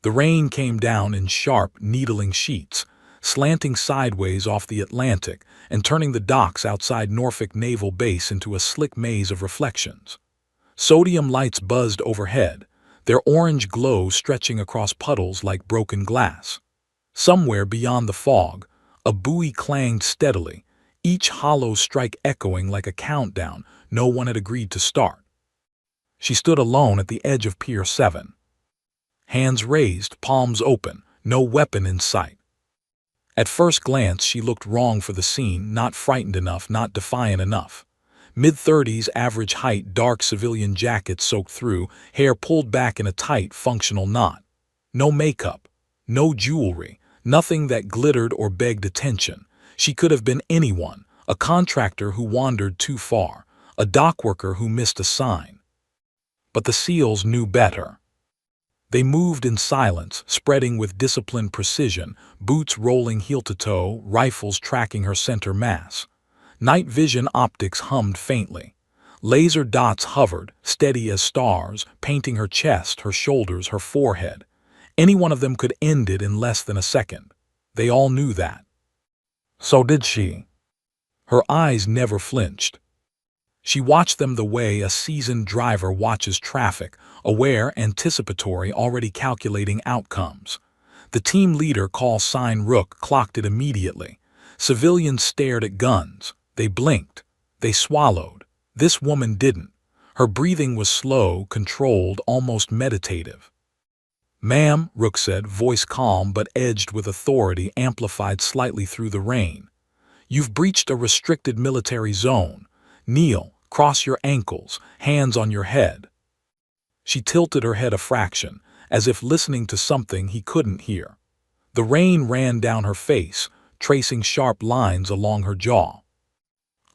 The rain came down in sharp, needling sheets, slanting sideways off the Atlantic and turning the docks outside Norfolk Naval Base into a slick maze of reflections. Sodium lights buzzed overhead, their orange glow stretching across puddles like broken glass. Somewhere beyond the fog, a buoy clanged steadily, each hollow strike echoing like a countdown no one had agreed to start. She stood alone at the edge of Pier 7. Hands raised, palms open, no weapon in sight. At first glance, she looked wrong for the scene, not frightened enough, not defiant enough. Mid-30s, average height, dark civilian jacket soaked through, hair pulled back in a tight, functional knot. No makeup, no jewelry, nothing that glittered or begged attention. She could have been anyone, a contractor who wandered too far, a dockworker who missed a sign. But the SEALs knew better. They moved in silence, spreading with disciplined precision, boots rolling heel to toe, rifles tracking her center mass. Night vision optics hummed faintly. Laser dots hovered, steady as stars, painting her chest, her shoulders, her forehead. Any one of them could end it in less than a second. They all knew that. So did she. Her eyes never flinched. She watched them the way a seasoned driver watches traffic, aware, anticipatory, already calculating outcomes. The team leader, call sign Rook, clocked it immediately. Civilians stared at guns. They blinked. They swallowed. This woman didn't. Her breathing was slow, controlled, almost meditative. "Ma'am," Rook said, voice calm but edged with authority, amplified slightly through the rain. "You've breached a restricted military zone. Kneel, cross your ankles, hands on your head." She tilted her head a fraction, as if listening to something he couldn't hear. The rain ran down her face, tracing sharp lines along her jaw.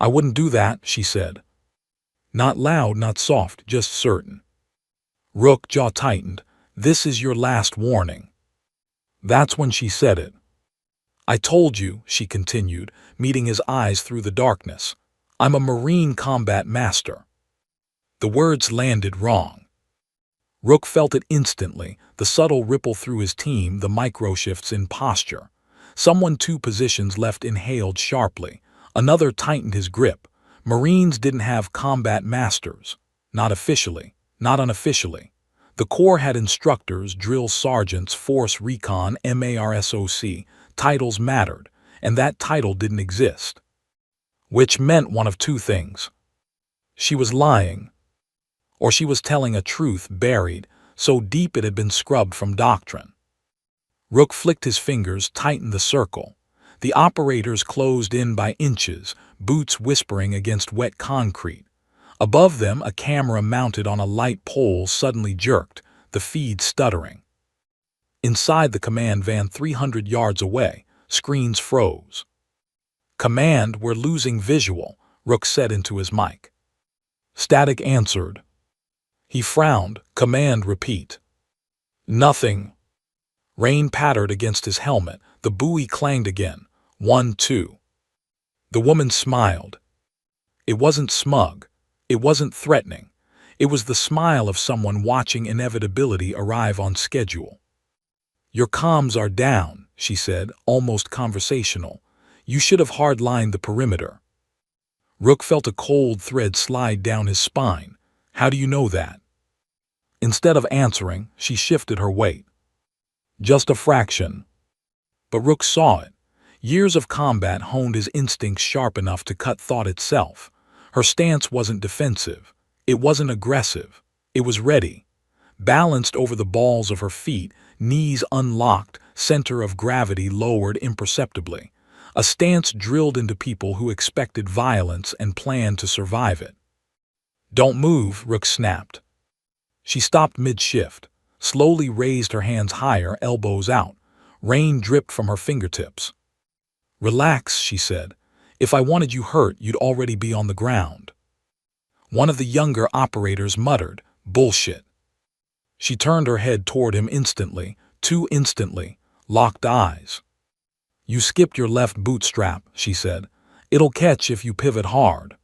"I wouldn't do that," she said. Not loud, not soft, just certain. Rook, jaw tightened. "This is your last warning." That's when she said it. "I told you," she continued, meeting his eyes through the darkness. "I'm a Marine combat master." The words landed wrong. Rook felt it instantly, the subtle ripple through his team, the micro-shifts in posture. Someone 2 positions left inhaled sharply. Another tightened his grip. Marines didn't have combat masters. Not officially, not unofficially. The Corps had instructors, drill sergeants, force recon, MARSOC. Titles mattered, and that title didn't exist. Which meant one of 2 things. She was lying, or she was telling a truth buried, so deep it had been scrubbed from doctrine. Rook flicked his fingers, tightened the circle. The operators closed in by inches, boots whispering against wet concrete. Above them, a camera mounted on a light pole suddenly jerked, the feed stuttering. Inside the command van 300 yards away, screens froze. "Command, we're losing visual," Rook said into his mic. Static answered. He frowned. "Command, repeat." Nothing. Rain pattered against his helmet. The buoy clanged again. 1, 2. The woman smiled. It wasn't smug. It wasn't threatening. It was the smile of someone watching inevitability arrive on schedule. "Your comms are down," she said, almost conversational. "You should have hard-lined the perimeter." Rook felt a cold thread slide down his spine. "How do you know that?" Instead of answering, she shifted her weight. "Just a fraction." But Rook saw it. Years of combat honed his instincts sharp enough to cut thought itself. Her stance wasn't defensive. It wasn't aggressive. It was ready. Balanced over the balls of her feet, knees unlocked, center of gravity lowered imperceptibly. A stance drilled into people who expected violence and planned to survive it. "Don't move," Rook snapped. She stopped mid-shift, slowly raised her hands higher, elbows out. Rain dripped from her fingertips. "Relax," she said. "If I wanted you hurt, you'd already be on the ground." One of the younger operators muttered, "Bullshit." She turned her head toward him instantly, too instantly, locked eyes. "You skipped your left bootstrap," she said. "It'll catch if you pivot hard."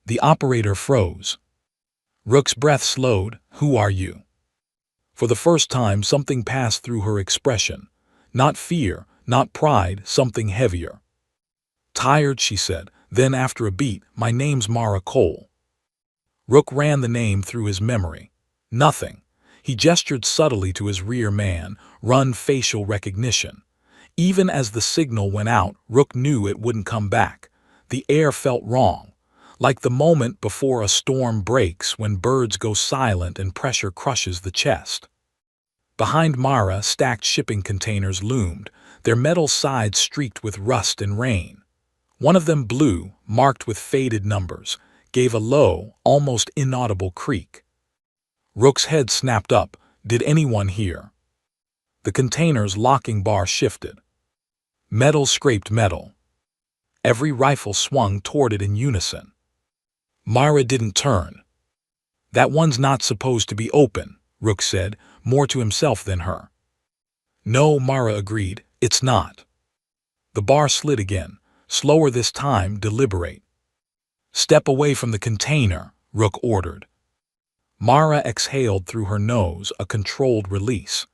The operator froze. Rook's breath slowed. "Who are you?" For the first time, something passed through her expression. Not fear, not pride, something heavier. "Tired," she said. Then, after a beat, "My name's Mara Cole." Rook ran the name through his memory. Nothing. He gestured subtly to his rear man, run facial recognition. Even as the signal went out, Rook knew it wouldn't come back. The air felt wrong, like the moment before a storm breaks when birds go silent and pressure crushes the chest. Behind Mara, stacked shipping containers loomed, their metal sides streaked with rust and rain. One of them, blue, marked with faded numbers, gave a low, almost inaudible creak. Rook's head snapped up. Did anyone hear? The container's locking bar shifted. Metal scraped metal. Every rifle swung toward it in unison. Mara didn't turn. "That one's not supposed to be open," Rook said, more to himself than her. "No," Mara agreed, "it's not." The bar slid again, slower this time, deliberate. "Step away from the container," Rook ordered. Mara exhaled through her nose, a controlled release.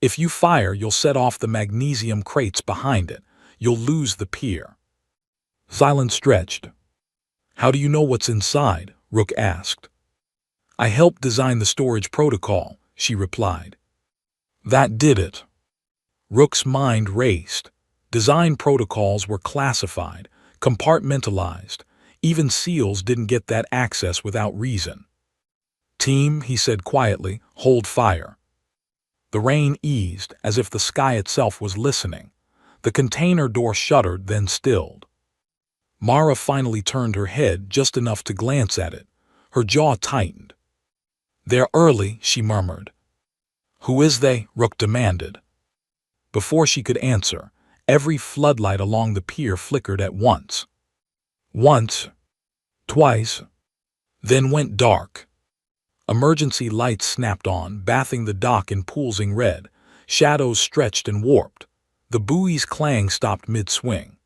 "If you fire, you'll set off the magnesium crates behind it. You'll lose the pier." Silence stretched. "How do you know what's inside?" Rook asked. "I helped design the storage protocol," she replied. "That did it." Rook's mind raced. Design protocols were classified, compartmentalized. Even SEALs didn't get that access without reason. "Team," he said quietly, "hold fire." The rain eased, as if the sky itself was listening. The container door shuddered, then stilled. Mara finally turned her head just enough to glance at it. Her jaw tightened. "They're early," she murmured. "Who is they?" Rook demanded. Before she could answer, every floodlight along the pier flickered at once. Once, twice, then went dark. Emergency lights snapped on, bathing the dock in pulsing red. Shadows stretched and warped. The buoy's clang stopped mid-swing.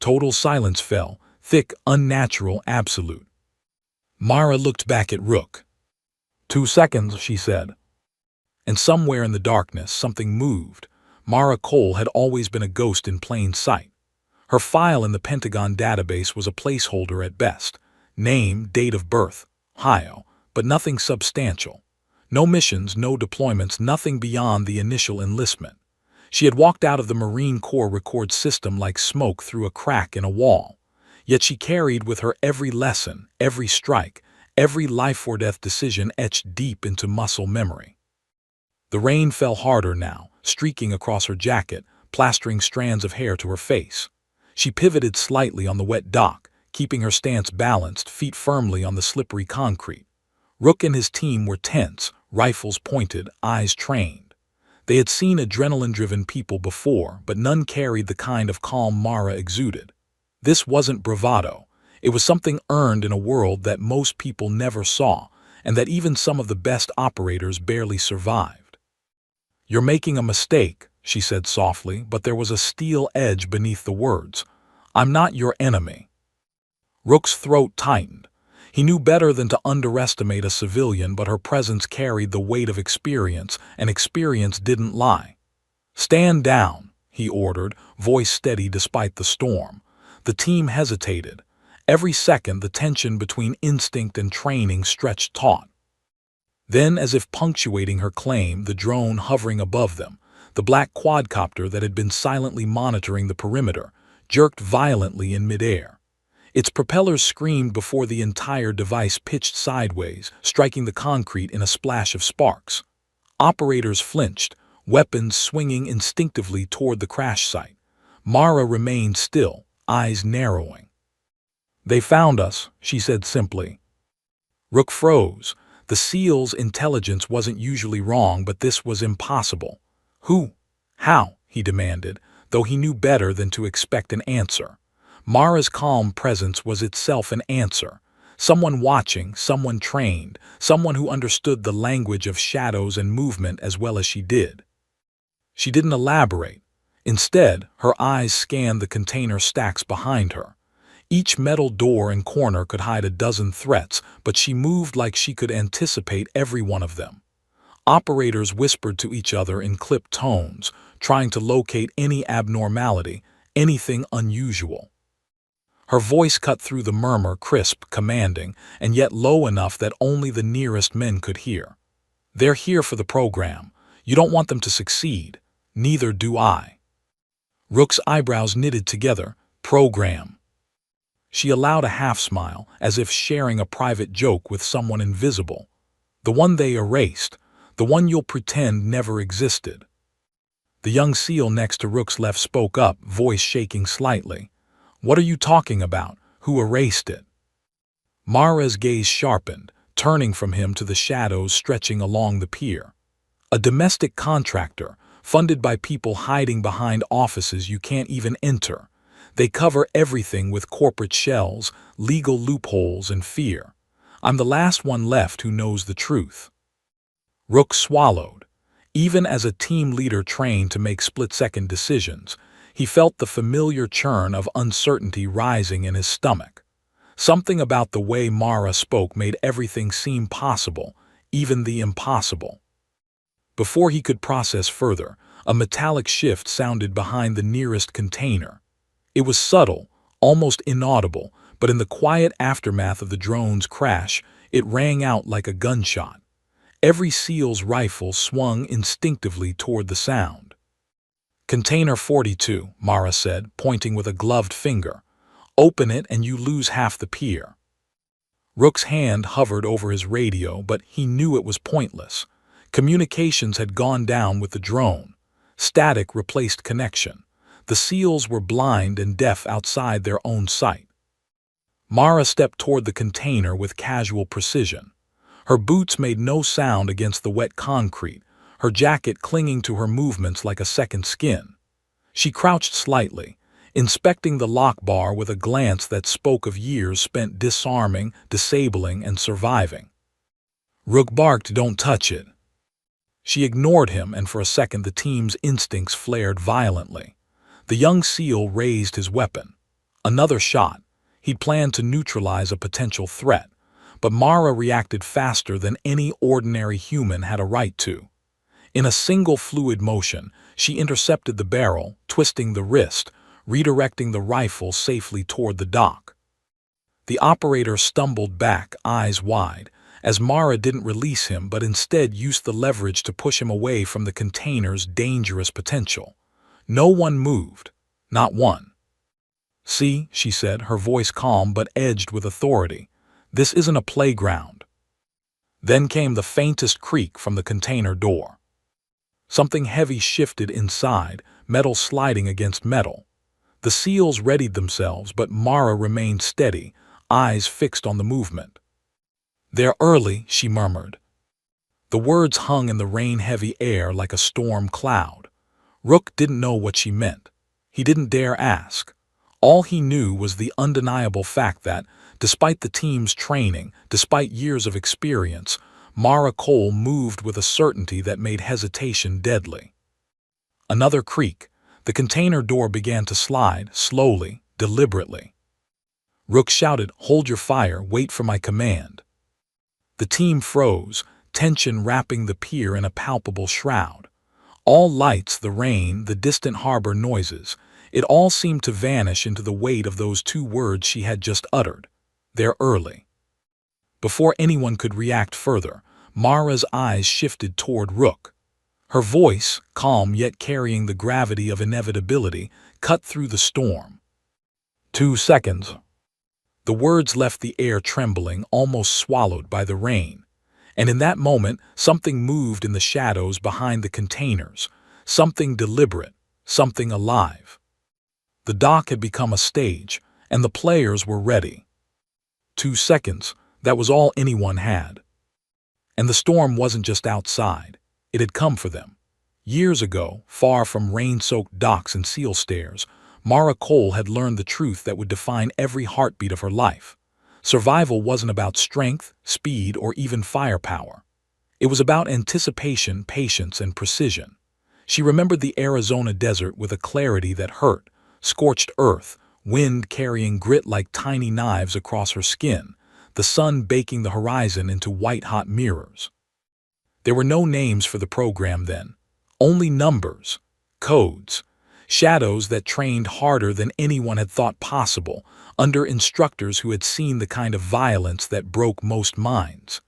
Total silence fell, thick, unnatural, absolute. Mara looked back at Rook. "2 seconds," she said. And somewhere in the darkness, something moved. Mara Cole had always been a ghost in plain sight. Her file in the Pentagon database was a placeholder at best. Name, date of birth, Ohio, but nothing substantial. No missions, no deployments, nothing beyond the initial enlistment. She had walked out of the Marine Corps record system like smoke through a crack in a wall. Yet she carried with her every lesson, every strike, every life-or-death decision etched deep into muscle memory. The rain fell harder now, streaking across her jacket, plastering strands of hair to her face. She pivoted slightly on the wet dock, keeping her stance balanced, feet firmly on the slippery concrete. Rook and his team were tense, rifles pointed, eyes trained. They had seen adrenaline-driven people before, but none carried the kind of calm Mara exuded. This wasn't bravado. It was something earned in a world that most people never saw, and that even some of the best operators barely survived. "You're making a mistake," she said softly, but there was a steel edge beneath the words. "I'm not your enemy." Rook's throat tightened. He knew better than to underestimate a civilian, but her presence carried the weight of experience, and experience didn't lie. "Stand down," he ordered, voice steady despite the storm. The team hesitated. Every second, the tension between instinct and training stretched taut. Then, as if punctuating her claim, the drone hovering above them, the black quadcopter that had been silently monitoring the perimeter, jerked violently in midair. Its propellers screamed before the entire device pitched sideways, striking the concrete in a splash of sparks. Operators flinched, weapons swinging instinctively toward the crash site. Mara remained still, eyes narrowing. "They found us," she said simply. Rook froze. The SEAL's intelligence wasn't usually wrong, but this was impossible. "Who? How?" he demanded, though he knew better than to expect an answer. Mara's calm presence was itself an answer. Someone watching, someone trained, someone who understood the language of shadows and movement as well as she did. She didn't elaborate. Instead, her eyes scanned the container stacks behind her. Each metal door and corner could hide a dozen threats, but she moved like she could anticipate every one of them. Operators whispered to each other in clipped tones, trying to locate any abnormality, anything unusual. Her voice cut through the murmur, crisp, commanding, and yet low enough that only the nearest men could hear. "They're here for the program. You don't want them to succeed. Neither do I." Rook's eyebrows knitted together. "Program." She allowed a half-smile, as if sharing a private joke with someone invisible. "The one they erased. The one you'll pretend never existed." The young SEAL next to Rook's left spoke up, voice shaking slightly. "What are you talking about? Who erased it?" Mara's gaze sharpened, turning from him to the shadows stretching along the pier. "A domestic contractor, funded by people hiding behind offices you can't even enter. They cover everything with corporate shells, legal loopholes, and fear. I'm the last one left who knows the truth." Rook swallowed. Even as a team leader trained to make split-second decisions, he felt the familiar churn of uncertainty rising in his stomach. Something about the way Mara spoke made everything seem possible, even the impossible. Before he could process further, a metallic shift sounded behind the nearest container. It was subtle, almost inaudible, but in the quiet aftermath of the drone's crash, it rang out like a gunshot. Every SEAL's rifle swung instinctively toward the sound. "Container 42, Mara said, pointing with a gloved finger. "Open it and you lose half the pier." Rook's hand hovered over his radio, but he knew it was pointless. Communications had gone down with the drone. Static replaced connection. The SEALs were blind and deaf outside their own sight. Mara stepped toward the container with casual precision. Her boots made no sound against the wet concrete, her jacket clinging to her movements like a second skin. She crouched slightly, inspecting the lock bar with a glance that spoke of years spent disarming, disabling, and surviving. Rook barked, "Don't touch it." She ignored him, and for a second the team's instincts flared violently. The young SEAL raised his weapon. Another shot. He'd planned to neutralize a potential threat, but Mara reacted faster than any ordinary human had a right to. In a single fluid motion, she intercepted the barrel, twisting the wrist, redirecting the rifle safely toward the dock. The operator stumbled back, eyes wide, as Mara didn't release him but instead used the leverage to push him away from the container's dangerous potential. No one moved. Not one. "See," she said, her voice calm but edged with authority. "This isn't a playground." Then came the faintest creak from the container door. Something heavy shifted inside, metal sliding against metal. The SEALs readied themselves, but Mara remained steady, eyes fixed on the movement. "They're early," she murmured. The words hung in the rain-heavy air like a storm cloud. Rook didn't know what she meant. He didn't dare ask. All he knew was the undeniable fact that, despite the team's training, despite years of experience, Mara Cole moved with a certainty that made hesitation deadly. Another creak. The container door began to slide, slowly, deliberately. Rook shouted, "Hold your fire, wait for my command." The team froze, tension wrapping the pier in a palpable shroud. All lights, the rain, the distant harbor noises, it all seemed to vanish into the weight of those two words she had just uttered. "They're early." Before anyone could react further, Mara's eyes shifted toward Rook. Her voice, calm yet carrying the gravity of inevitability, cut through the storm. 2 seconds." The words left the air trembling, almost swallowed by the rain. And in that moment, something moved in the shadows behind the containers, something deliberate, something alive. The dock had become a stage, and the players were ready. 2 seconds, that was all anyone had. And the storm wasn't just outside, it had come for them. Years ago, far from rain-soaked docks and SEAL stairs, Mara Cole had learned the truth that would define every heartbeat of her life. Survival wasn't about strength, speed, or even firepower. It was about anticipation, patience, and precision. She remembered the Arizona desert with a clarity that hurt, scorched earth, wind carrying grit like tiny knives across her skin, the sun baking the horizon into white-hot mirrors. There were no names for the program then, only numbers, codes, shadows that trained harder than anyone had thought possible, under instructors who had seen the kind of violence that broke most minds.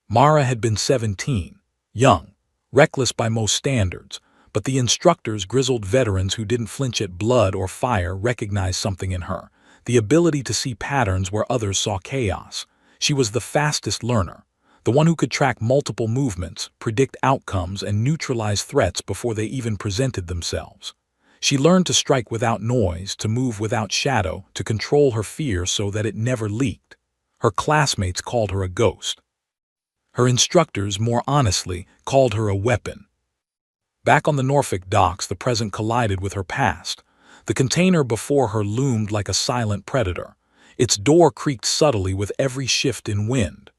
Mara had been 17, young, reckless by most standards, but the instructors, grizzled veterans who didn't flinch at blood or fire, recognized something in her, the ability to see patterns where others saw chaos. She was the fastest learner, the one who could track multiple movements, predict outcomes, and neutralize threats before they even presented themselves. She learned to strike without noise, to move without shadow, to control her fear so that it never leaked. Her classmates called her a ghost. Her instructors, more honestly, called her a weapon. Back on the Norfolk docks, the present collided with her past. The container before her loomed like a silent predator. Its door creaked subtly with every shift in wind.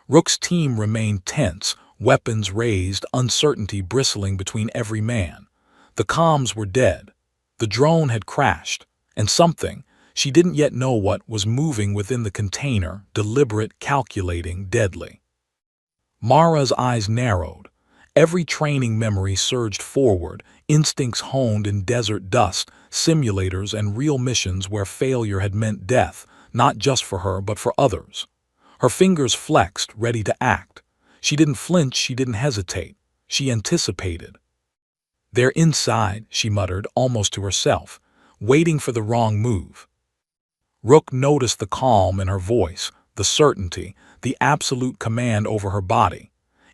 Rook's team remained tense, weapons raised, uncertainty bristling between every man. The comms were dead. The drone had crashed, and something, she didn't yet know what, was moving within the container, deliberate, calculating, deadly. Mara's eyes narrowed. Every training memory surged forward, instincts honed in desert dust, simulators and real missions where failure had meant death, not just for her but for others. Her fingers flexed, ready to act. She didn't flinch, she didn't hesitate. She anticipated. "They're inside," she muttered, almost to herself, waiting for the wrong move. Rook noticed the calm in her voice, the certainty, the absolute command over her body.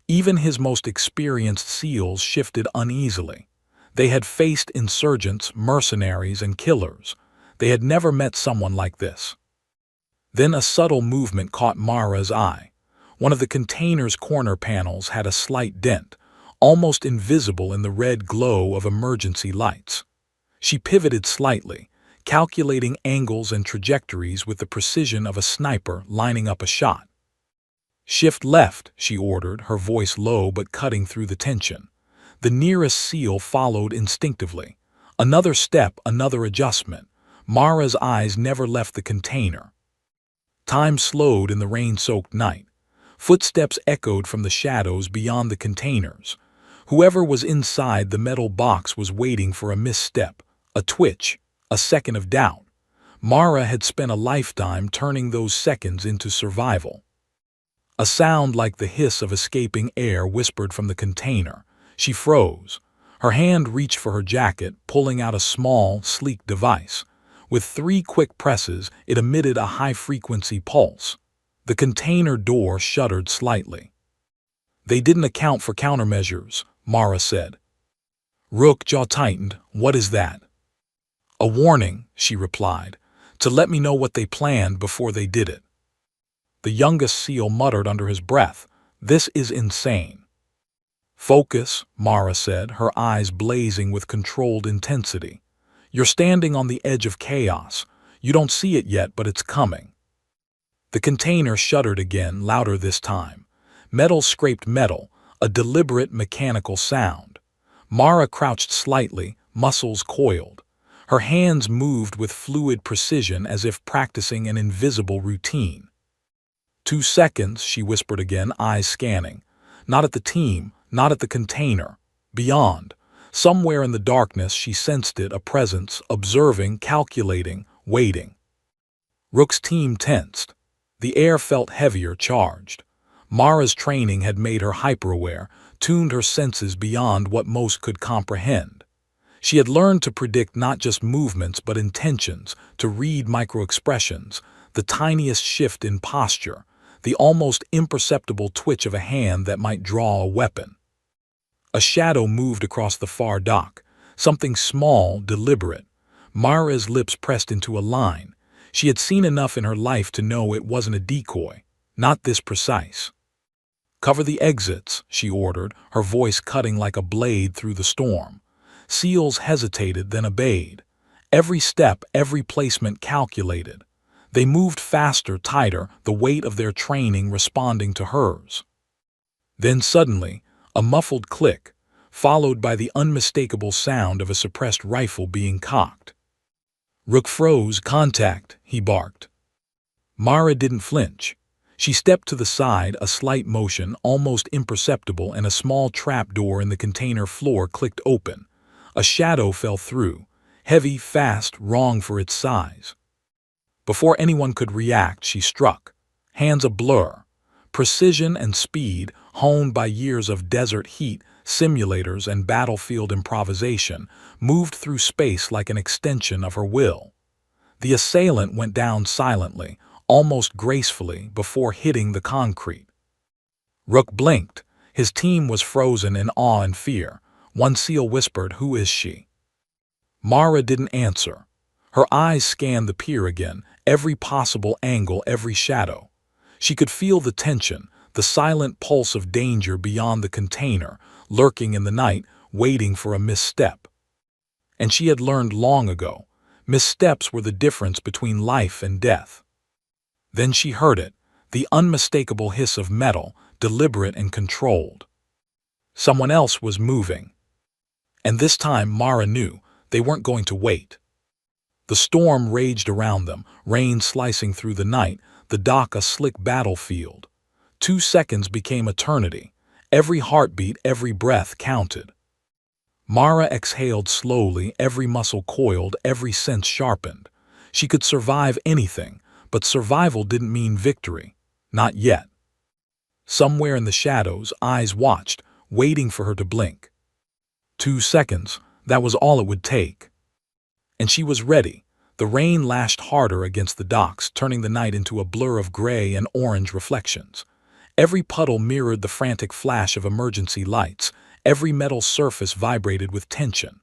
Even his most experienced SEALs shifted uneasily. They had faced insurgents, mercenaries, and killers. They had never met someone like this. Then a subtle movement caught Mara's eye. One of the container's corner panels had a slight dent, almost invisible in the red glow of emergency lights. She pivoted slightly, calculating angles and trajectories with the precision of a sniper lining up a shot. "Shift left," she ordered, her voice low but cutting through the tension. The nearest SEAL followed instinctively. Another step, another adjustment. Mara's eyes never left the container. Time slowed in the rain-soaked night. Footsteps echoed from the shadows beyond the containers. Whoever was inside the metal box was waiting for a misstep, a twitch, a second of doubt. Mara had spent a lifetime turning those seconds into survival. A sound like the hiss of escaping air whispered from the container. She froze. Her hand reached for her jacket, pulling out a small, sleek device. With 3 quick presses, it emitted a high-frequency pulse. The container door shuddered slightly. "They didn't account for countermeasures," Mara said. Rook jaw tightened. "What is that?" "A warning," she replied, "to let me know what they planned before they did it." The youngest SEAL muttered under his breath, "This is insane." "Focus," Mara said, her eyes blazing with controlled intensity. "You're standing on the edge of chaos. You don't see it yet, but it's coming." The container shuddered again, louder this time. Metal scraped metal, a deliberate mechanical sound. Mara crouched slightly, muscles coiled. Her hands moved with fluid precision as if practicing an invisible routine. 2 seconds, she whispered again, eyes scanning. Not at the team, not at the container. Beyond. Somewhere in the darkness she sensed it, a presence, observing, calculating, waiting. Rook's team tensed. The air felt heavier, charged. Mara's training had made her hyper-aware, tuned her senses beyond what most could comprehend. She had learned to predict not just movements but intentions, to read micro-expressions, the tiniest shift in posture, the almost imperceptible twitch of a hand that might draw a weapon. A shadow moved across the far dock, something small, deliberate. Mara's lips pressed into a line. She had seen enough in her life to know it wasn't a decoy, not this precise. "Cover the exits," she ordered, her voice cutting like a blade through the storm. SEALs hesitated, then obeyed. Every step, every placement calculated. They moved faster, tighter, the weight of their training responding to hers. Then suddenly, a muffled click, followed by the unmistakable sound of a suppressed rifle being cocked. Rook froze. "Contact," he barked. Mara didn't flinch. She stepped to the side, a slight motion, almost imperceptible, and a small trap door in the container floor clicked open. A shadow fell through, heavy, fast, wrong for its size. Before anyone could react, she struck, hands a blur. Precision and speed, honed by years of desert heat, simulators, and battlefield improvisation, moved through space like an extension of her will. The assailant went down silently, almost gracefully, before hitting the concrete. Rook blinked. His team was frozen in awe and fear. One SEAL whispered, "Who is she?" Mara didn't answer. Her eyes scanned the pier again, every possible angle, every shadow. She could feel the tension, the silent pulse of danger beyond the container, lurking in the night, waiting for a misstep. And she had learned long ago, missteps were the difference between life and death. Then she heard it, the unmistakable hiss of metal, deliberate and controlled. Someone else was moving. And this time Mara knew they weren't going to wait. The storm raged around them, rain slicing through the night, the dock a slick battlefield. 2 seconds became eternity. Every heartbeat, every breath counted. Mara exhaled slowly, every muscle coiled, every sense sharpened. She could survive anything, but survival didn't mean victory. Not yet. Somewhere in the shadows, eyes watched, waiting for her to blink. 2 seconds, that was all it would take. And she was ready. The rain lashed harder against the docks, turning the night into a blur of gray and orange reflections. Every puddle mirrored the frantic flash of emergency lights. Every metal surface vibrated with tension.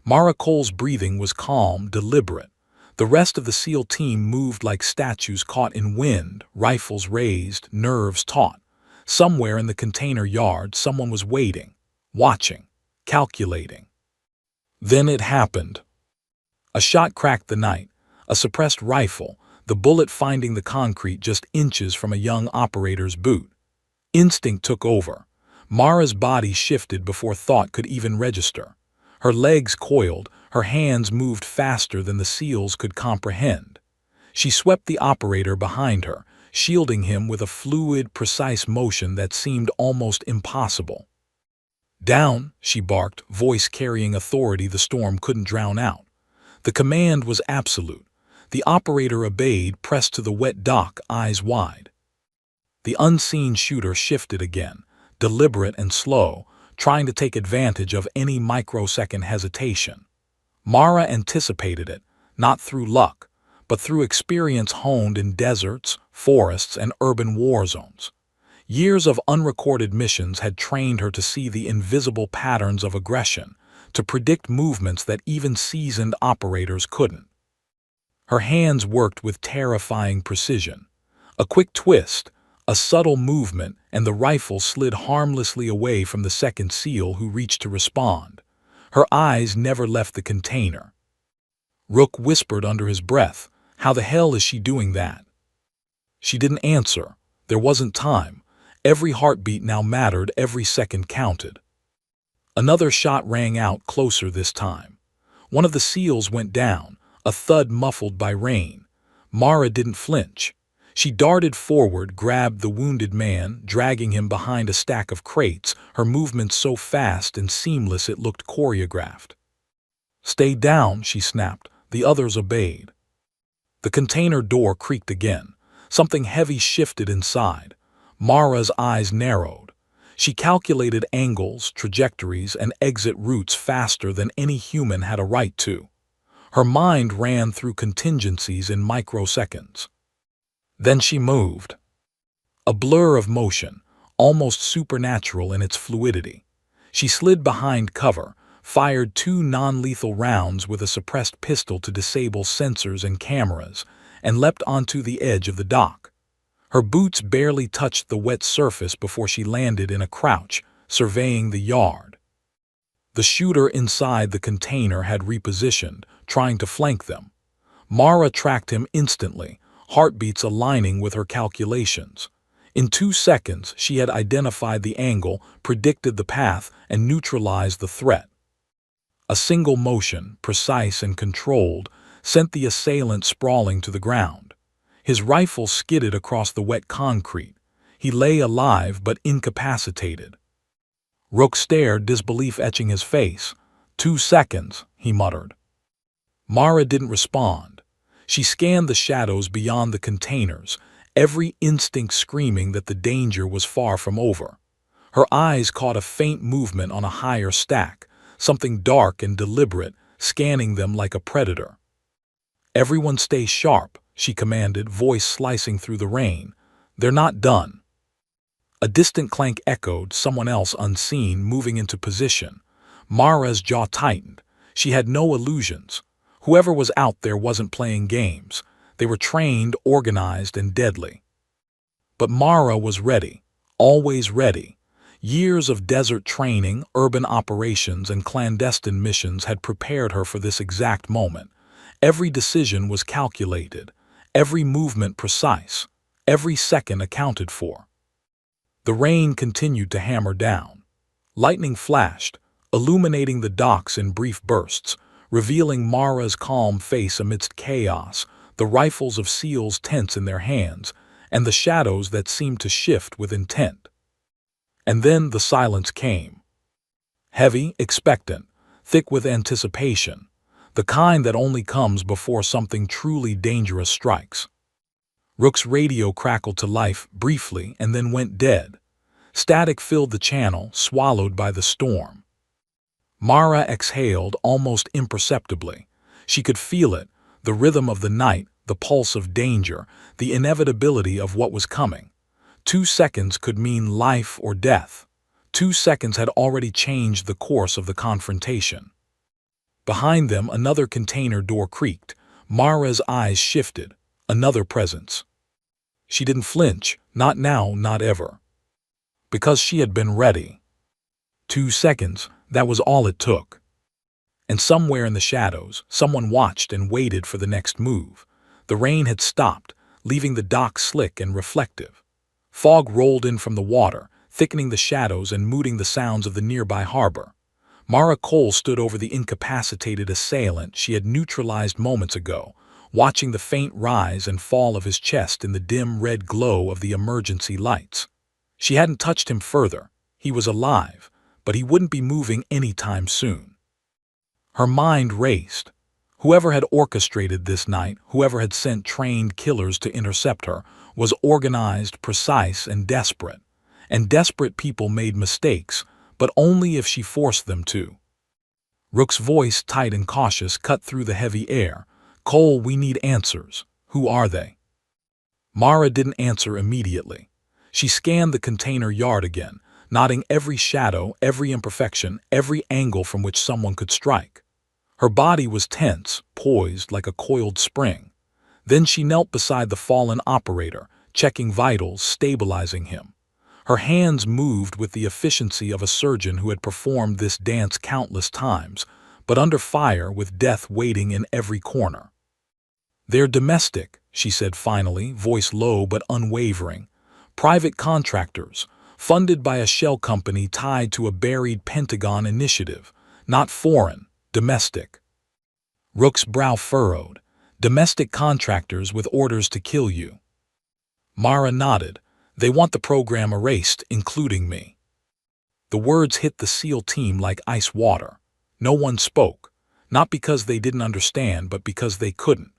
Mara Cole's breathing was calm, deliberate. The rest of the SEAL team moved like statues caught in wind, rifles raised, nerves taut. Somewhere in the container yard, someone was waiting, watching, calculating. Then it happened. A shot cracked the night, a suppressed rifle, the bullet finding the concrete just inches from a young operator's boot. Instinct took over. Mara's body shifted before thought could even register. Her legs coiled, her hands moved faster than the SEALs could comprehend. She swept the operator behind her, shielding him with a fluid, precise motion that seemed almost impossible. "Down," she barked, voice carrying authority the storm couldn't drown out. The command was absolute. The operator obeyed, pressed to the wet dock, eyes wide. The unseen shooter shifted again, deliberate and slow, trying to take advantage of any microsecond hesitation. Mara anticipated it, not through luck, but through experience honed in deserts, forests, and urban war zones. Years of unrecorded missions had trained her to see the invisible patterns of aggression, to predict movements that even seasoned operators couldn't. Her hands worked with terrifying precision. A quick twist, a subtle movement, and the rifle slid harmlessly away from the second SEAL who reached to respond. Her eyes never left the container. Rook whispered under his breath, "How the hell is she doing that?" She didn't answer. There wasn't time. Every heartbeat now mattered, every second counted. Another shot rang out, closer this time. One of the SEALs went down, a thud muffled by rain. Mara didn't flinch. She darted forward, grabbed the wounded man, dragging him behind a stack of crates, her movements so fast and seamless it looked choreographed. "Stay down," she snapped. The others obeyed. The container door creaked again. Something heavy shifted inside. Mara's eyes narrowed. She calculated angles, trajectories, and exit routes faster than any human had a right to. Her mind ran through contingencies in microseconds. Then she moved. A blur of motion, almost supernatural in its fluidity. She slid behind cover, fired 2 non-lethal rounds with a suppressed pistol to disable sensors and cameras, and leapt onto the edge of the dock. Her boots barely touched the wet surface before she landed in a crouch, surveying the yard. The shooter inside the container had repositioned, trying to flank them. Mara tracked him instantly, heartbeats aligning with her calculations. In 2 seconds, she had identified the angle, predicted the path, and neutralized the threat. A single motion, precise and controlled, sent the assailant sprawling to the ground. His rifle skidded across the wet concrete. He lay alive but incapacitated. Rook stared, disbelief etching his face. 2 seconds, he muttered. Mara didn't respond. She scanned the shadows beyond the containers, every instinct screaming that the danger was far from over. Her eyes caught a faint movement on a higher stack, something dark and deliberate, scanning them like a predator. "Everyone stay sharp," she commanded, voice slicing through the rain. "They're not done." A distant clank echoed, someone else unseen, moving into position. Mara's jaw tightened. She had no illusions. Whoever was out there wasn't playing games. They were trained, organized, and deadly. But Mara was ready, always ready. Years of desert training, urban operations, and clandestine missions had prepared her for this exact moment. Every decision was calculated, every movement precise, every second accounted for. The rain continued to hammer down. Lightning flashed, illuminating the docks in brief bursts, revealing Mara's calm face amidst chaos, the rifles of SEALs tense in their hands, and the shadows that seemed to shift with intent. And then the silence came. Heavy, expectant, thick with anticipation, the kind that only comes before something truly dangerous strikes. Rook's radio crackled to life briefly and then went dead. Static filled the channel, swallowed by the storm. Mara exhaled almost imperceptibly. She could feel it, the rhythm of the night, the pulse of danger, the inevitability of what was coming. 2 seconds could mean life or death. 2 seconds had already changed the course of the confrontation. Behind them, another container door creaked. Mara's eyes shifted. Another presence. She didn't flinch, not now, not ever. Because she had been ready. 2 seconds, that was all it took. And somewhere in the shadows, someone watched and waited for the next move. The rain had stopped, leaving the dock slick and reflective. Fog rolled in from the water, thickening the shadows and muting the sounds of the nearby harbor. Mara Cole stood over the incapacitated assailant she had neutralized moments ago, watching the faint rise and fall of his chest in the dim red glow of the emergency lights. She hadn't touched him further. He was alive, but he wouldn't be moving anytime soon. Her mind raced. Whoever had orchestrated this night, whoever had sent trained killers to intercept her, was organized, precise, and desperate. And desperate people made mistakes, but only if she forced them to. Rook's voice, tight and cautious, cut through the heavy air. "Cole, we need answers. Who are they?" Mara didn't answer immediately. She scanned the container yard again, noting every shadow, every imperfection, every angle from which someone could strike. Her body was tense, poised like a coiled spring. Then she knelt beside the fallen operator, checking vitals, stabilizing him. Her hands moved with the efficiency of a surgeon who had performed this dance countless times, but under fire with death waiting in every corner. "They're domestic," she said finally, voice low but unwavering. "Private contractors, funded by a shell company tied to a buried Pentagon initiative. Not foreign, domestic." Rook's brow furrowed. "Domestic contractors with orders to kill you." Mara nodded. "They want the program erased, including me." The words hit the SEAL team like ice water. No one spoke, not because they didn't understand, but because they couldn't.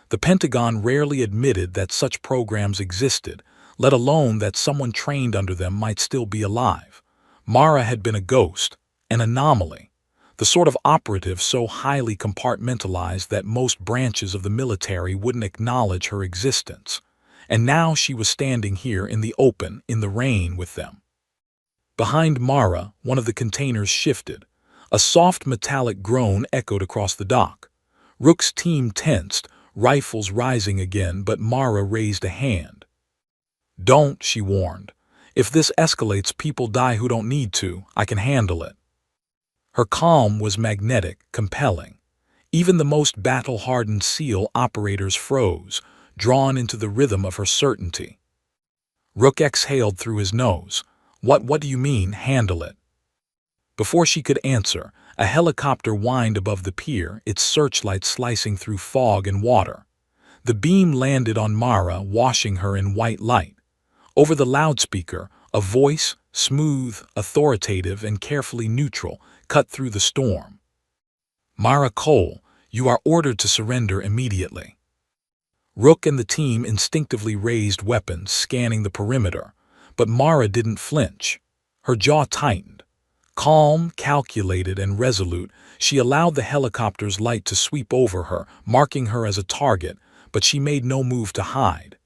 The Pentagon rarely admitted that such programs existed, let alone that someone trained under them might still be alive. Mara had been a ghost, an anomaly, the sort of operative so highly compartmentalized that most branches of the military wouldn't acknowledge her existence. And now she was standing here in the open, in the rain with them. Behind Mara, one of the containers shifted. A soft metallic groan echoed across the dock. Rook's team tensed, rifles rising again, but Mara raised a hand. "Don't," she warned. "If this escalates, people die who don't need to. I can handle it." Her calm was magnetic, compelling. Even the most battle-hardened SEAL operators froze, drawn into the rhythm of her certainty. Rook exhaled through his nose. What do you mean, handle it?" Before she could answer, a helicopter whined above the pier, its searchlight slicing through fog and water. The beam landed on Mara, washing her in white light. Over the loudspeaker, a voice, smooth, authoritative, and carefully neutral, cut through the storm. "Mara Cole, you are ordered to surrender immediately." Rook and the team instinctively raised weapons, scanning the perimeter, but Mara didn't flinch. Her jaw tightened. Calm, calculated, and resolute, she allowed the helicopter's light to sweep over her, marking her as a target, but she made no move to hide.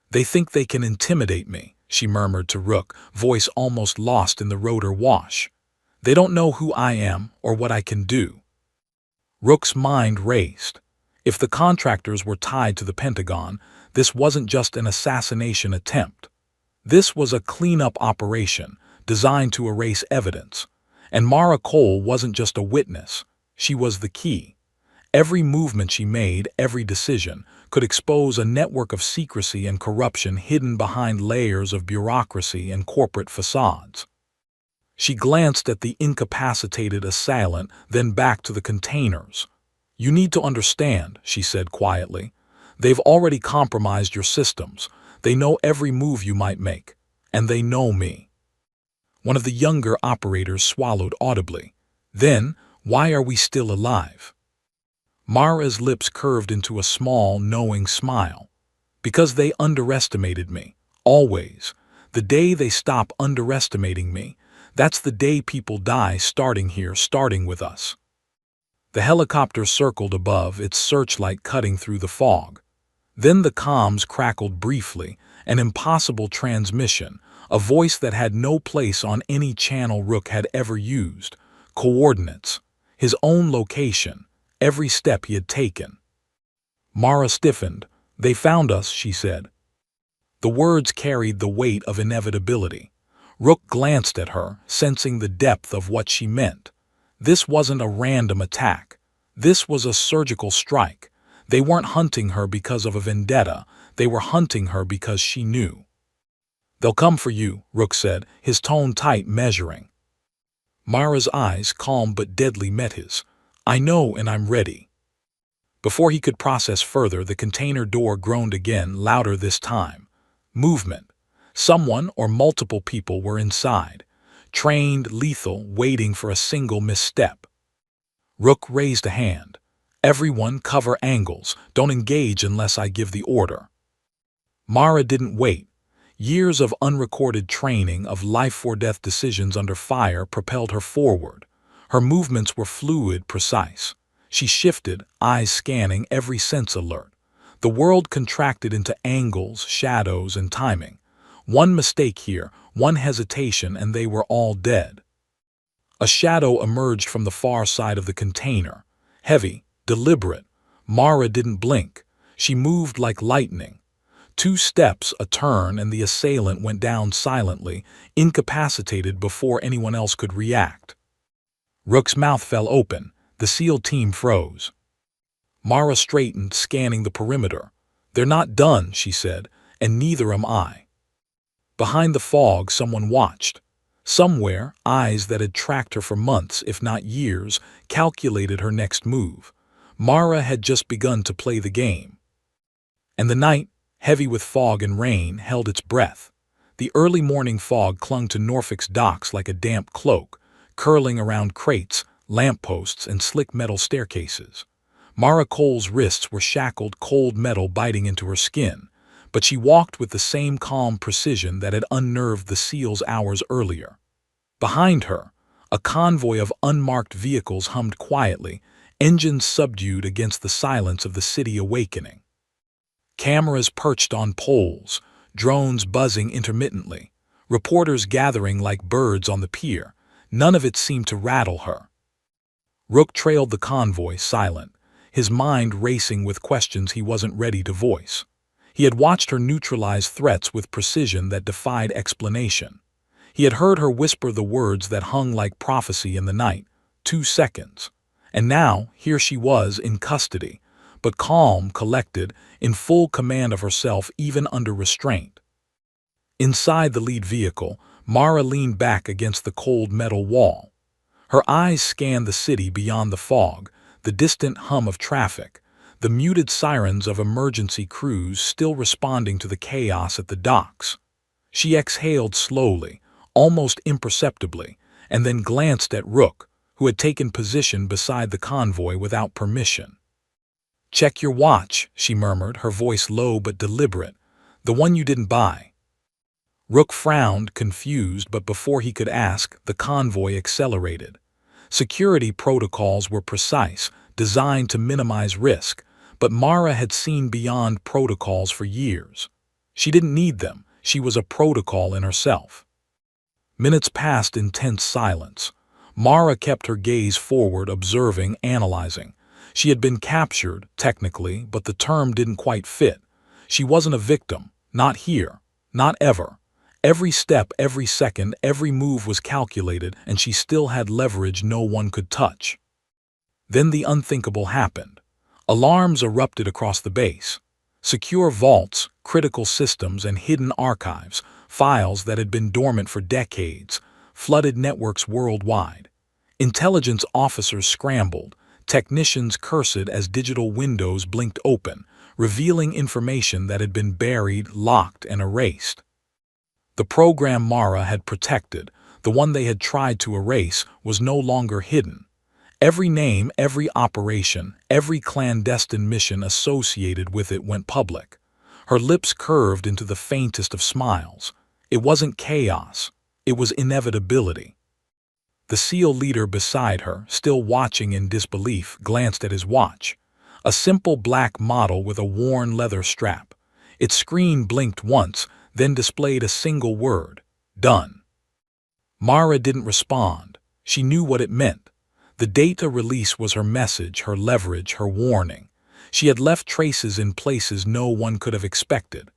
"They think they can intimidate me," she murmured to Rook, voice almost lost in the rotor wash. "They don't know who I am or what I can do." Rook's mind raced. If the contractors were tied to the Pentagon, this wasn't just an assassination attempt. This was a cleanup operation designed to erase evidence. And Mara Cole wasn't just a witness, she was the key. Every movement she made, every decision, could expose a network of secrecy and corruption hidden behind layers of bureaucracy and corporate facades. She glanced at the incapacitated assailant, then back to the containers. "You need to understand," she said quietly. "They've already compromised your systems. They know every move you might make. And they know me." One of the younger operators swallowed audibly. "Then, why are we still alive?" Mara's lips curved into a small, knowing smile. "Because they underestimated me. Always. The day they stop underestimating me, that's the day people die, starting here, starting with us." The helicopter circled above, its searchlight cutting through the fog. Then the comms crackled briefly, an impossible transmission, a voice that had no place on any channel Rook had ever used. Coordinates. His own location. Every step he had taken. Mara stiffened. "They found us," she said. The words carried the weight of inevitability. Rook glanced at her, sensing the depth of what she meant. This wasn't a random attack. This was a surgical strike. They weren't hunting her because of a vendetta. They were hunting her because she knew. "They'll come for you," Rook said, his tone tight, measuring. Mara's eyes, calm but deadly, met his. "I know, and I'm ready." Before he could process further, the container door groaned again, louder this time. Movement. Someone or multiple people were inside. Trained, lethal, waiting for a single misstep. Rook raised a hand. "Everyone, cover angles. Don't engage unless I give the order." Mara didn't wait. Years of unrecorded training, of life-or-death decisions under fire, propelled her forward. Her movements were fluid, precise. She shifted, eyes scanning, every sense alert. The world contracted into angles, shadows, and timing. One mistake here, one hesitation, and they were all dead. A shadow emerged from the far side of the container. Heavy, deliberate. Mara didn't blink. She moved like lightning. 2 steps, a turn, and the assailant went down silently, incapacitated before anyone else could react. Rook's mouth fell open. The SEAL team froze. Mara straightened, scanning the perimeter. "They're not done," she said, "and neither am I." Behind the fog, someone watched. Somewhere, eyes that had tracked her for months, if not years, calculated her next move. Mara had just begun to play the game. And the night, heavy with fog and rain, held its breath. The early morning fog clung to Norfolk's docks like a damp cloak, curling around crates, lampposts, and slick metal staircases. Mara Cole's wrists were shackled, cold metal biting into her skin, but she walked with the same calm precision that had unnerved the SEALs hours earlier. Behind her, a convoy of unmarked vehicles hummed quietly, engines subdued against the silence of the city awakening. Cameras perched on poles, drones buzzing intermittently, reporters gathering like birds on the pier. None of it seemed to rattle her. Rook trailed the convoy, silent, his mind racing with questions he wasn't ready to voice. He had watched her neutralize threats with precision that defied explanation. He had heard her whisper the words that hung like prophecy in the night, 2 seconds. And now, here she was, in custody, but calm, collected, in full command of herself even under restraint. Inside the lead vehicle, Mara leaned back against the cold metal wall. Her eyes scanned the city beyond the fog, the distant hum of traffic, the muted sirens of emergency crews still responding to the chaos at the docks. She exhaled slowly, almost imperceptibly, and then glanced at Rook, who had taken position beside the convoy without permission. "Check your watch," she murmured, her voice low but deliberate. "The one you didn't buy." Rook frowned, confused, but before he could ask, the convoy accelerated. Security protocols were precise, designed to minimize risk, but Mara had seen beyond protocols for years. She didn't need them, she was a protocol in herself. Minutes passed in tense silence. Mara kept her gaze forward, observing, analyzing. She had been captured, technically, but the term didn't quite fit. She wasn't a victim, not here, not ever. Every step, every second, every move was calculated, and she still had leverage no one could touch. Then the unthinkable happened. Alarms erupted across the base. Secure vaults, critical systems, and hidden archives, files that had been dormant for decades, flooded networks worldwide. Intelligence officers scrambled, technicians cursed as digital windows blinked open, revealing information that had been buried, locked, and erased. The program Mara had protected, the one they had tried to erase, was no longer hidden. Every name, every operation, every clandestine mission associated with it went public. Her lips curved into the faintest of smiles. It wasn't chaos. It was inevitability. The SEAL leader beside her, still watching in disbelief, glanced at his watch. A simple black model with a worn leather strap. Its screen blinked once, then displayed a single word: "Done." Mara didn't respond. She knew what it meant. The data release was her message, her leverage, her warning. She had left traces in places no one could have expected.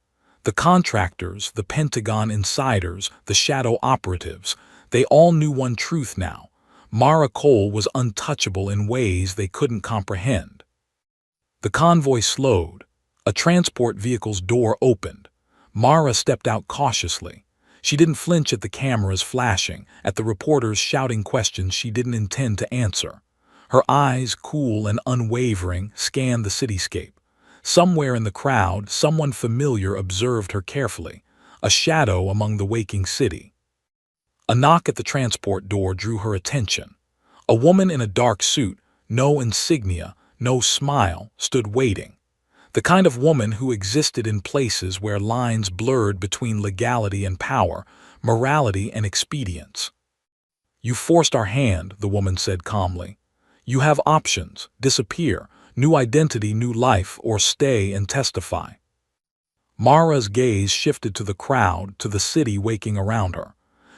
The contractors, the Pentagon insiders, the shadow operatives, they all knew one truth now. Mara Cole was untouchable in ways they couldn't comprehend. The convoy slowed. A transport vehicle's door opened. Mara stepped out cautiously. She didn't flinch at the cameras flashing, at the reporters shouting questions she didn't intend to answer. Her eyes, cool and unwavering, scanned the cityscape. Somewhere in the crowd, someone familiar observed her carefully, a shadow among the waking city. A knock at the transport door drew her attention. A woman in a dark suit, no insignia, no smile, stood waiting. The kind of woman who existed in places where lines blurred between legality and power, morality and expedience. "You forced our hand," the woman said calmly. "You have options: disappear, new identity, new life, or stay and testify." Mara's gaze shifted to the crowd, to the city waking around her.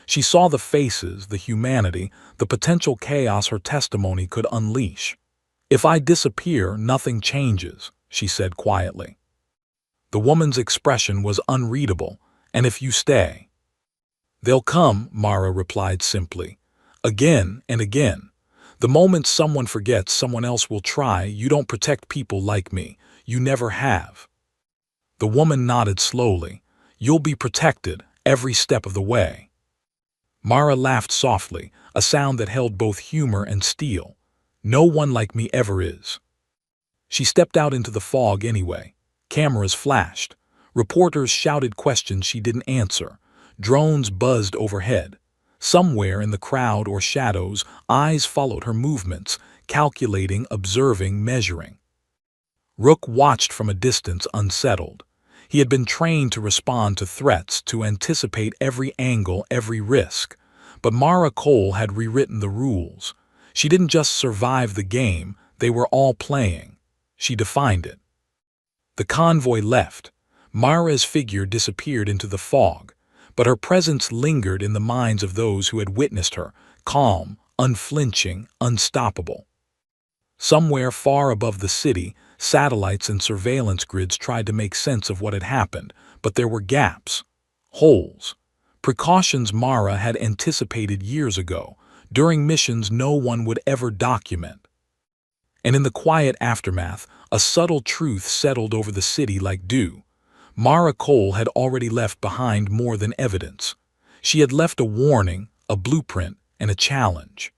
She saw the faces, the humanity, the potential chaos her testimony could unleash. "If I disappear, nothing changes," she said quietly. The woman's expression was unreadable. "And if you stay?" "They'll come," Mara replied simply. "Again and again. The moment someone forgets, someone else will try. You don't protect people like me. You never have." The woman nodded slowly. "You'll be protected, every step of the way." Mara laughed softly, a sound that held both humor and steel. "No one like me ever is." She stepped out into the fog anyway. Cameras flashed. Reporters shouted questions she didn't answer. Drones buzzed overhead. Somewhere in the crowd or shadows, eyes followed her movements, calculating, observing, measuring. Rook watched from a distance, unsettled. He had been trained to respond to threats, to anticipate every angle, every risk. But Mara Cole had rewritten the rules. She didn't just survive the game, they were all playing. She defined it. The convoy left. Mara's figure disappeared into the fog, but her presence lingered in the minds of those who had witnessed her, calm, unflinching, unstoppable. Somewhere far above the city, satellites and surveillance grids tried to make sense of what had happened, but there were gaps, holes, precautions Mara had anticipated years ago, during missions no one would ever document. And in the quiet aftermath, a subtle truth settled over the city like dew. Mara Cole had already left behind more than evidence. She had left a warning, a blueprint, and a challenge.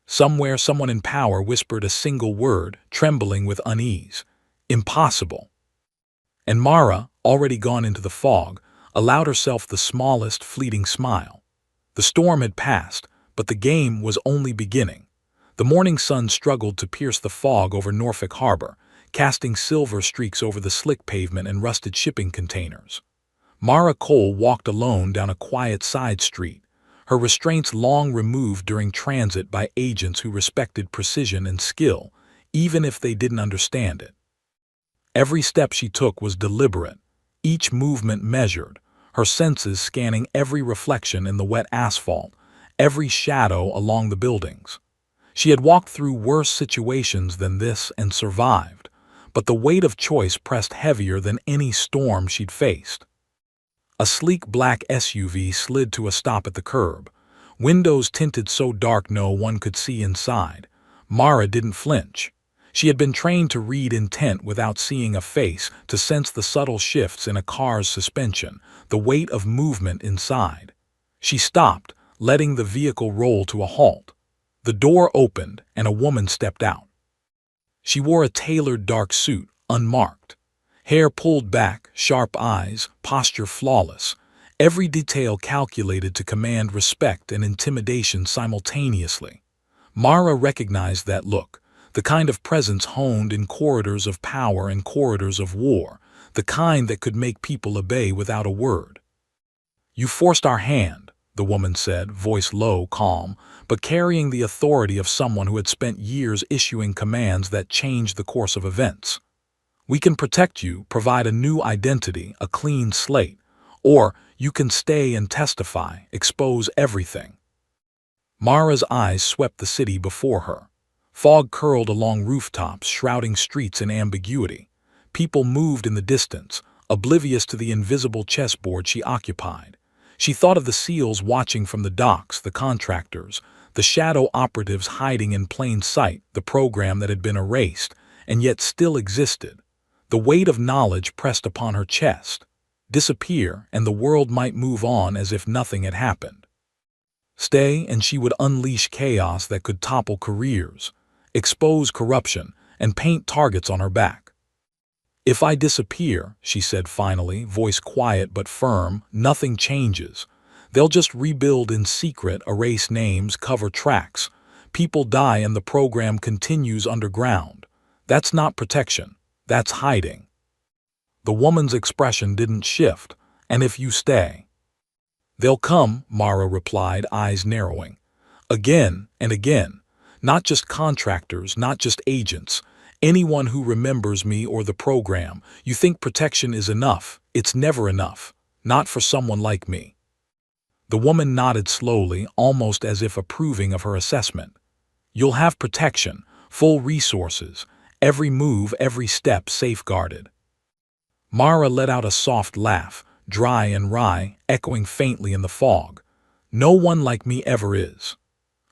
Somewhere, someone in power whispered a single word, trembling with unease. Impossible. And Mara, already gone into the fog, allowed herself the smallest fleeting smile. The storm had passed, but the game was only beginning. The morning sun struggled to pierce the fog over Norfolk Harbor, casting silver streaks over the slick pavement and rusted shipping containers. Mara Cole walked alone down a quiet side street, her restraints long removed during transit by agents who respected precision and skill, even if they didn't understand it. Every step she took was deliberate, each movement measured, her senses scanning every reflection in the wet asphalt, every shadow along the buildings. She had walked through worse situations than this and survived, but the weight of choice pressed heavier than any storm she'd faced. A sleek black SUV slid to a stop at the curb, windows tinted so dark no one could see inside. Mara didn't flinch. She had been trained to read intent without seeing a face, to sense the subtle shifts in a car's suspension, the weight of movement inside. She stopped, letting the vehicle roll to a halt. The door opened, and a woman stepped out. She wore a tailored dark suit, unmarked. Hair pulled back, sharp eyes, posture flawless. Every detail calculated to command respect and intimidation simultaneously. Mara recognized that look, the kind of presence honed in corridors of power and corridors of war, the kind that could make people obey without a word. "You forced our hand," the woman said, voice low, calm, but carrying the authority of someone who had spent years issuing commands that changed the course of events. "We can protect you, provide a new identity, a clean slate, or you can stay and testify, expose everything." Mara's eyes swept the city before her. Fog curled along rooftops, shrouding streets in ambiguity. People moved in the distance, oblivious to the invisible chessboard she occupied. She thought of the SEALs watching from the docks, the contractors, the shadow operatives hiding in plain sight, the program that had been erased, and yet still existed. The weight of knowledge pressed upon her chest. Disappear, and the world might move on as if nothing had happened. Stay, and she would unleash chaos that could topple careers, expose corruption, and paint targets on her back. "If I disappear," she said finally, voice quiet but firm, "nothing changes. They'll just rebuild in secret, erase names, cover tracks. People die and the program continues underground. That's not protection. That's hiding." The woman's expression didn't shift. "And if you stay?" "They'll come," Mara replied, eyes narrowing. "Again and again. Not just contractors, not just agents. Anyone who remembers me or the program. You think protection is enough. It's never enough. Not for someone like me." The woman nodded slowly, almost as if approving of her assessment. "You'll have protection, full resources, every move, every step safeguarded." Mara let out a soft laugh, dry and wry, echoing faintly in the fog. "No one like me ever is."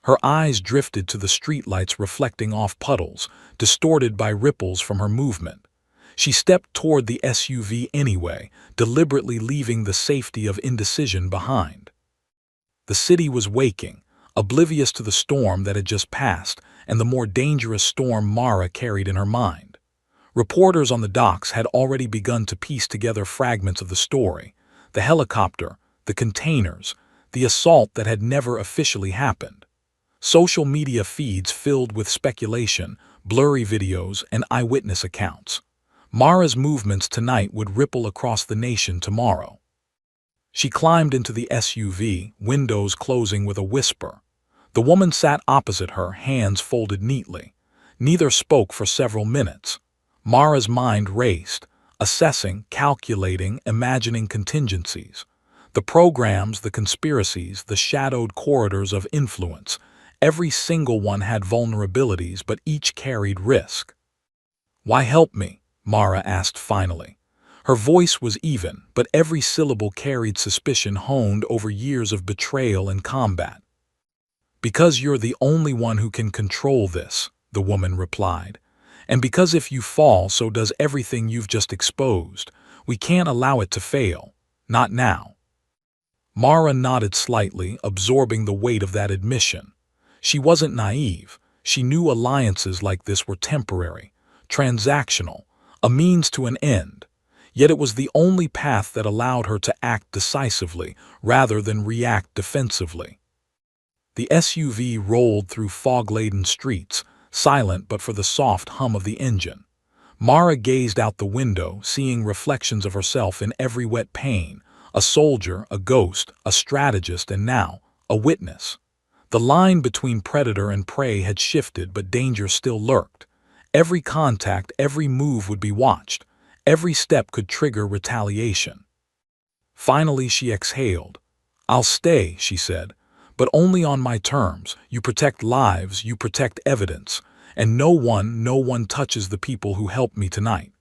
Her eyes drifted to the streetlights reflecting off puddles, distorted by ripples from her movement. She stepped toward the SUV anyway, deliberately leaving the safety of indecision behind. The city was waking, oblivious to the storm that had just passed and the more dangerous storm Mara carried in her mind. Reporters on the docks had already begun to piece together fragments of the story: the helicopter, the containers, the assault that had never officially happened. Social media feeds filled with speculation, blurry videos, and eyewitness accounts. Mara's movements tonight would ripple across the nation tomorrow. She climbed into the SUV, windows closing with a whisper. The woman sat opposite her, hands folded neatly. Neither spoke for several minutes. Mara's mind raced, assessing, calculating, imagining contingencies. The programs, the conspiracies, the shadowed corridors of influence. Every single one had vulnerabilities, but each carried risk. "Why help me?" Mara asked finally. Her voice was even, but every syllable carried suspicion honed over years of betrayal and combat. "Because you're the only one who can control this," the woman replied. "And because if you fall, so does everything you've just exposed. We can't allow it to fail. Not now." Mara nodded slightly, absorbing the weight of that admission. She wasn't naive. She knew alliances like this were temporary, transactional. a means to an end. Yet it was the only path that allowed her to act decisively rather than react defensively. The SUV rolled through fog-laden streets, silent but for the soft hum of the engine. Mara gazed out the window, seeing reflections of herself in every wet pane, a soldier, a ghost, a strategist, and now, a witness. The line between predator and prey had shifted, but danger still lurked. Every contact, every move would be watched. Every step could trigger retaliation. Finally, she exhaled. "I'll stay," she said, "but only on my terms. You protect lives, you protect evidence, and no one touches the people who helped me tonight."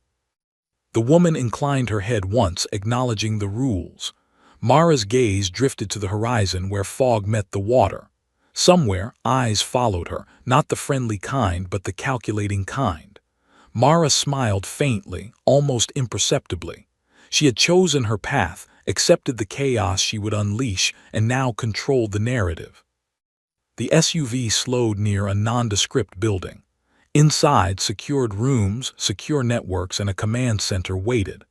The woman inclined her head once, acknowledging the rules. Mara's gaze drifted to the horizon where fog met the water. Somewhere, eyes followed her, not the friendly kind, but the calculating kind. Mara smiled faintly, almost imperceptibly. She had chosen her path, accepted the chaos she would unleash, and now controlled the narrative. The SUV slowed near a nondescript building. Inside, secured rooms, secure networks, and a command center waited.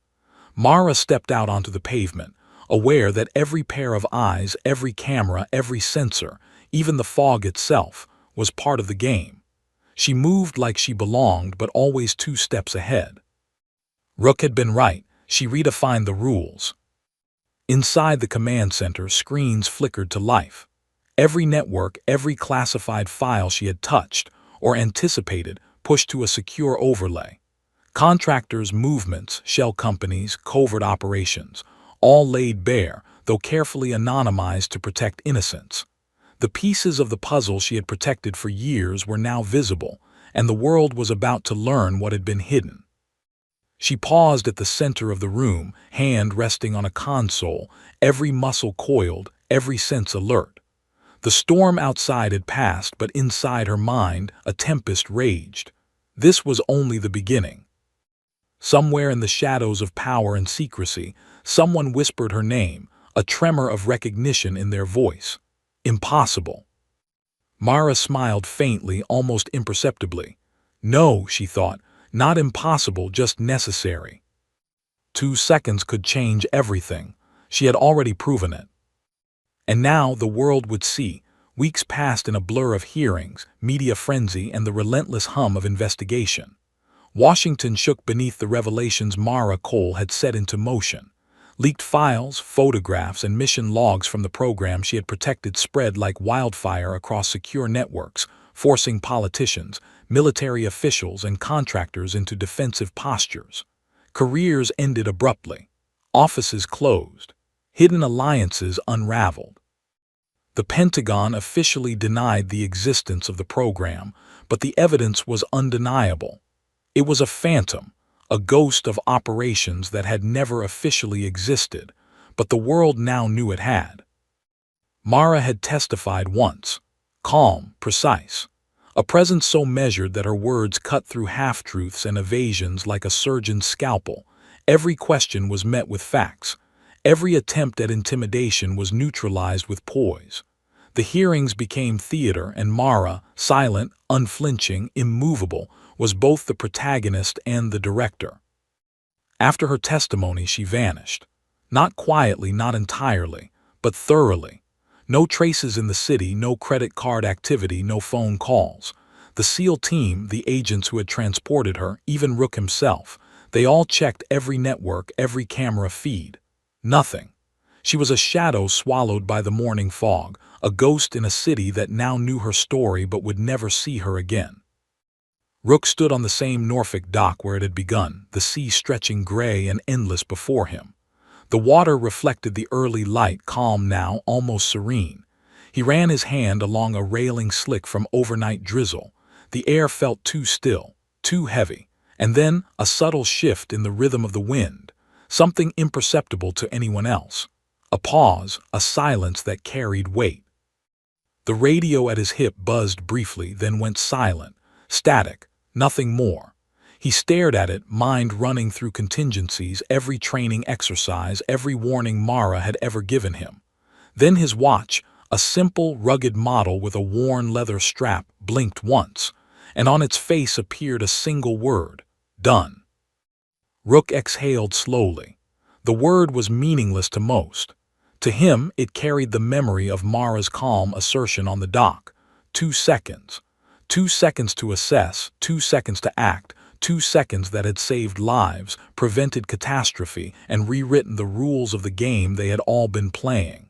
Mara stepped out onto the pavement, aware that every pair of eyes, every camera, every sensor, even the fog itself, was part of the game. She moved like she belonged, but always 2 steps ahead. Rook had been right. She redefined the rules. Inside the command center, screens flickered to life. Every network, every classified file she had touched or anticipated pushed to a secure overlay. Contractors' movements, shell companies, covert operations, all laid bare, though carefully anonymized to protect innocence. The pieces of the puzzle she had protected for years were now visible, and the world was about to learn what had been hidden. She paused at the center of the room, hand resting on a console, every muscle coiled, every sense alert. The storm outside had passed, but inside her mind, a tempest raged. This was only the beginning. Somewhere in the shadows of power and secrecy, someone whispered her name, a tremor of recognition in their voice. Impossible. Mara smiled faintly, almost imperceptibly. No, she thought, not impossible, just necessary. 2 seconds could change everything. She had already proven it. And now the world would see. Weeks passed in a blur of hearings, media frenzy, and the relentless hum of investigation. Washington shook beneath the revelations Mara Cole had set into motion. Leaked files, photographs, and mission logs from the program she had protected spread like wildfire across secure networks, forcing politicians, military officials, and contractors into defensive postures. Careers ended abruptly. Offices closed. Hidden alliances unraveled. The Pentagon officially denied the existence of the program, but the evidence was undeniable. It was a phantom, a ghost of operations that had never officially existed, but the world now knew it had. Mara had testified once, calm, precise, a presence so measured that her words cut through half-truths and evasions like a surgeon's scalpel. Every question was met with facts. Every attempt at intimidation was neutralized with poise. The hearings became theater, and Mara, silent, unflinching, immovable, was both the protagonist and the director. After her testimony, she vanished. Not quietly, not entirely, but thoroughly. No traces in the city, no credit card activity, no phone calls. The SEAL team, the agents who had transported her, even Rook himself, they all checked every network, every camera feed. Nothing. She was a shadow swallowed by the morning fog, a ghost in a city that now knew her story but would never see her again. Rook stood on the same Norfolk dock where it had begun, the sea stretching gray and endless before him. The water reflected the early light, calm now, almost serene. He ran his hand along a railing slick from overnight drizzle. The air felt too still, too heavy, and then a subtle shift in the rhythm of the wind, something imperceptible to anyone else. A pause, a silence that carried weight. The radio at his hip buzzed briefly, then went silent, static, nothing more. He stared at it, mind running through contingencies, every training exercise, every warning Mara had ever given him. Then his watch, a simple, rugged model with a worn leather strap, blinked once, and on its face appeared a single word: done. Rook exhaled slowly. The word was meaningless to most. To him, it carried the memory of Mara's calm assertion on the dock. 2 seconds. 2 seconds to assess, 2 seconds to act, 2 seconds that had saved lives, prevented catastrophe, and rewritten the rules of the game they had all been playing.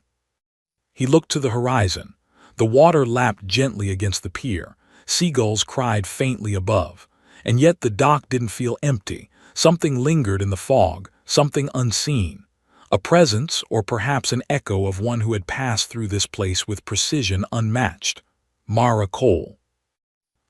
He looked to the horizon. The water lapped gently against the pier. Seagulls cried faintly above. And yet the dock didn't feel empty. Something lingered in the fog, something unseen. A presence, or perhaps an echo of one who had passed through this place with precision unmatched. Mara Cole.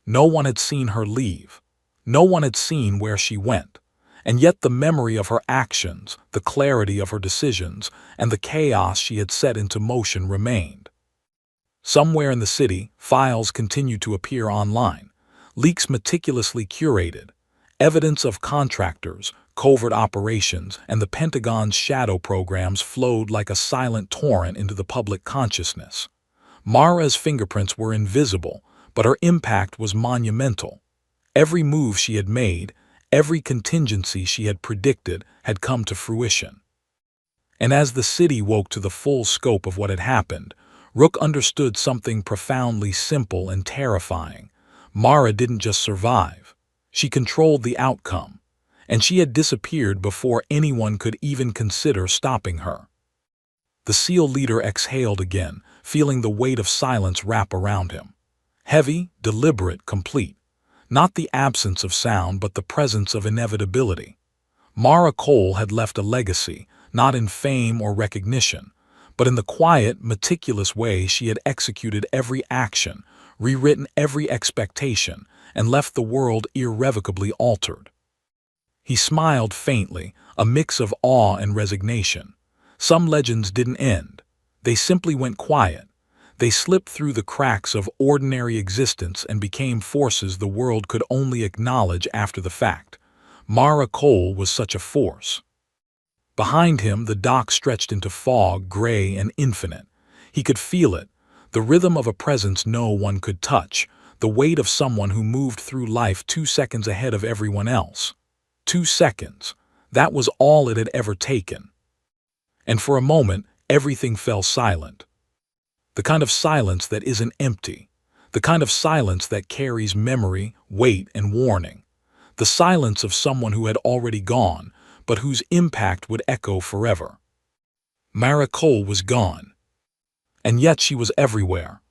No one had seen her leave. No one had seen where she went. And yet the memory of her actions, the clarity of her decisions, and the chaos she had set into motion remained. Somewhere in the city, files continued to appear online, leaks meticulously curated, evidence of contractors, covert operations, and the Pentagon's shadow programs flowed like a silent torrent into the public consciousness. Mara's fingerprints were invisible, but her impact was monumental. Every move she had made, every contingency she had predicted had come to fruition. And as the city woke to the full scope of what had happened, Rook understood something profoundly simple and terrifying. Mara didn't just survive. She controlled the outcome, and she had disappeared before anyone could even consider stopping her. The SEAL leader exhaled again, feeling the weight of silence wrap around him. Heavy, deliberate, complete. Not the absence of sound, but the presence of inevitability. Mara Cole had left a legacy, not in fame or recognition, but in the quiet, meticulous way she had executed every action, rewritten every expectation, and left the world irrevocably altered. He smiled faintly, a mix of awe and resignation. Some legends didn't end. They simply went quiet. They slipped through the cracks of ordinary existence and became forces the world could only acknowledge after the fact. Mara Cole was such a force. Behind him, the dock stretched into fog, gray and infinite. He could feel it, the rhythm of a presence no one could touch, the weight of someone who moved through life 2 seconds ahead of everyone else. 2 seconds. That was all it had ever taken. And for a moment, everything fell silent. The kind of silence that isn't empty. The kind of silence that carries memory, weight, and warning. The silence of someone who had already gone, but whose impact would echo forever. Mara Cole was gone. And yet she was everywhere.